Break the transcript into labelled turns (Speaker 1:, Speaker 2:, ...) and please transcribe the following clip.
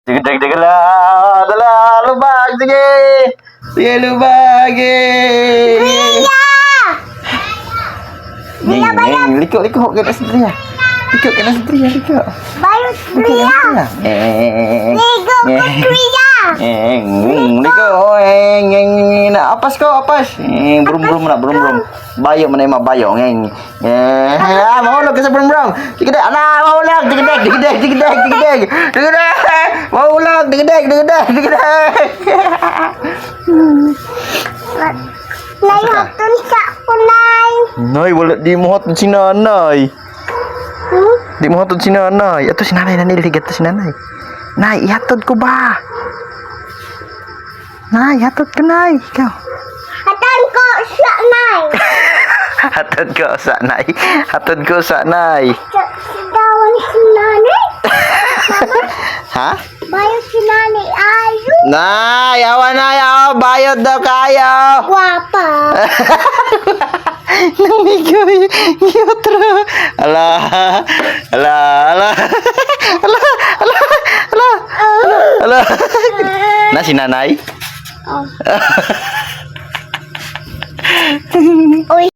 Speaker 1: Sige, dagdagan la. Dala, lubag. Sige. Sige, lubag. Liko. Kena sendiri. Liko, kena sendiri. Liko.
Speaker 2: Bayot Kriya.
Speaker 1: Liko. Apas kau, apas. Brum. Bayo mana emang bayo. Mahulog ka sa brum. Digedeg. Anak, mahulog. Digedeg. Mahulog. Digedeg.
Speaker 2: Nay, hatun sa ako, Nay.
Speaker 1: Nay, wala di mo hatod si nanay. Di mo hatod si nanay. Ato si nanay, ligat to si nanay. Nay, ihatod ko ba? Nay, hatod ka, Nay. Ikaw.
Speaker 2: Hatan ko siya, Nay.
Speaker 1: Hatod ko sa Nay.
Speaker 2: Dawan si Nanay.
Speaker 1: Ha?
Speaker 2: Bayot si Nanay. Ayo.
Speaker 1: Nay, Nay, bayad daw kayo.
Speaker 2: Guwapa.
Speaker 1: Namigoy, yutro. Ala. Na si nanay?
Speaker 2: Uy.